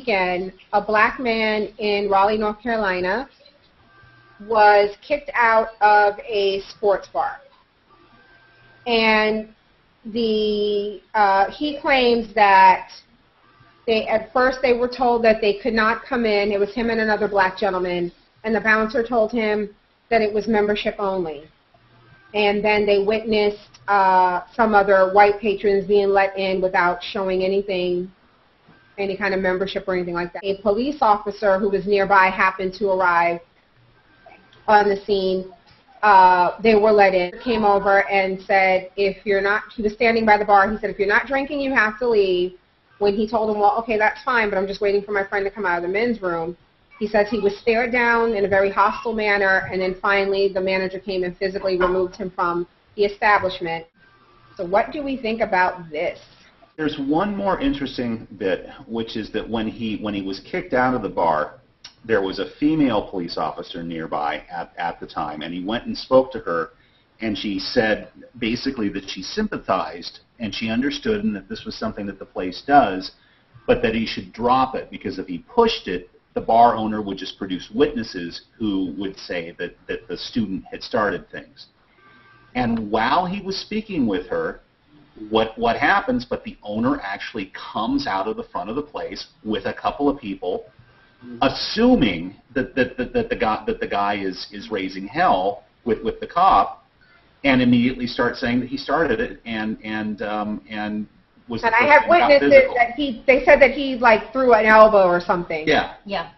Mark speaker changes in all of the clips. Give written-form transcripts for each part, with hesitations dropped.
Speaker 1: weekend, a black man in Raleigh, North Carolina, was kicked out of a sports bar. And he claims that at first they were told that they could not come in. It was him and another black gentleman, and the bouncer told him that it was membership only. And then they witnessed some other white patrons being let in without showing anything, any kind of membership or anything like that. A police officer who was nearby happened to arrive on the scene. They were let in, came over and said, if you're not, he was standing by the bar, he said, if you're not drinking, you have to leave. When he told him, well, okay, that's fine, but I'm just waiting for my friend to come out of the men's room, he says he was stared down in a very hostile manner, and then finally the manager came and physically removed him from the establishment. So what do we think about this?
Speaker 2: There's one more interesting bit, which is that when he was kicked out of the bar, there was a female police officer nearby at the time, and he went and spoke to her, and she said basically that she sympathized and she understood and that this was something that the place does, but that he should drop it because if he pushed it, the bar owner would just produce witnesses who would say that the student had started things. And while he was speaking with her, what happens, but the owner actually comes out of the front of the place with a couple of people, assuming that the guy is raising hell with the cop, and immediately starts saying that he started it and was. And
Speaker 1: I have witnessed it that they said that he like threw an elbow or something.
Speaker 2: Yeah.
Speaker 3: Yeah.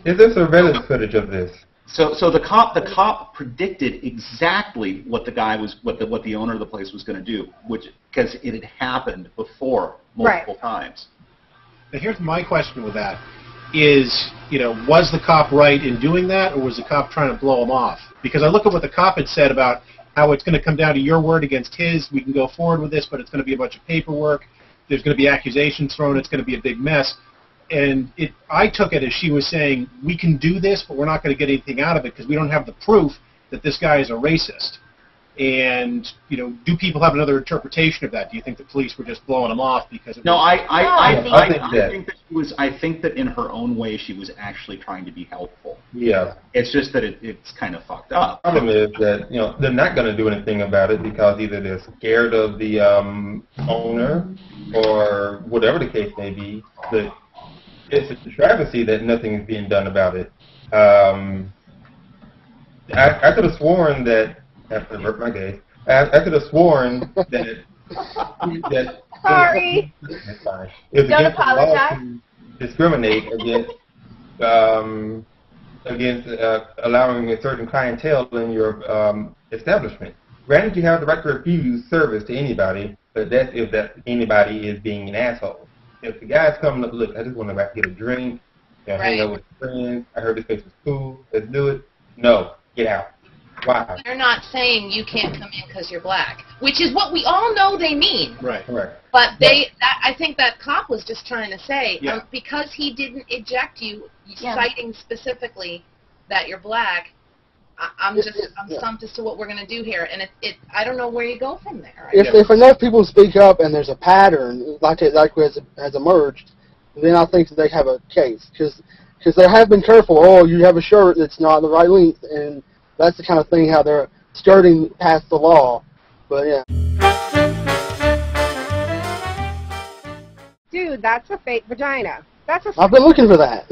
Speaker 4: Is there surveillance footage of this?
Speaker 2: So the cop predicted exactly what the guy was, what the owner of the place was going to do, because it had happened before multiple times.
Speaker 5: Now here's my question with that: is, was the cop right in doing that, or was the cop trying to blow him off? Because I look at what the cop had said about how it's going to come down to your word against his. We can go forward with this, but it's going to be a bunch of paperwork. There's going to be accusations thrown. It's going to be a big mess. And I took it as she was saying, we can do this, but we're not going to get anything out of it because we don't have the proof that this guy is a racist. And, do people have another interpretation of that? Do you think the police were just blowing him off because of
Speaker 2: No,
Speaker 4: I
Speaker 2: think that in her own way she was actually trying to be helpful.
Speaker 4: Yeah.
Speaker 2: It's just that it's kind of fucked up.
Speaker 4: The problem is that, they're not going to do anything about it because either they're scared of the owner or whatever the case may be. But it's a travesty that nothing is being done about it. I could have sworn that after I could have sworn that
Speaker 3: Sorry.
Speaker 4: It's fine. It's
Speaker 3: Don't
Speaker 4: against
Speaker 3: apologize.
Speaker 4: the law to discriminate against allowing a certain clientele in your establishment. Granted, you have the right to refuse service to anybody, but that's if that anybody is being an asshole. If the guy's coming up, look, I just want to get a drink, hang out with friends. I heard this place was cool. Let's do it. No, get out. Why?
Speaker 3: They're not saying you can't come in because you're black, which is what we all know they mean.
Speaker 5: Right.
Speaker 3: But I think that cop was just trying to say, because he didn't eject you, citing specifically that you're black, I'm stumped as to what we're going to do here, and I don't know where you go from there.
Speaker 6: If enough people speak up and there's a pattern like has emerged, then I think that they have a case because they have been careful. Oh, you have a shirt that's not the right length, and that's the kind of thing how they're skirting past the law. But yeah.
Speaker 1: Dude, that's a fake vagina. That's a.
Speaker 6: I've been looking for that.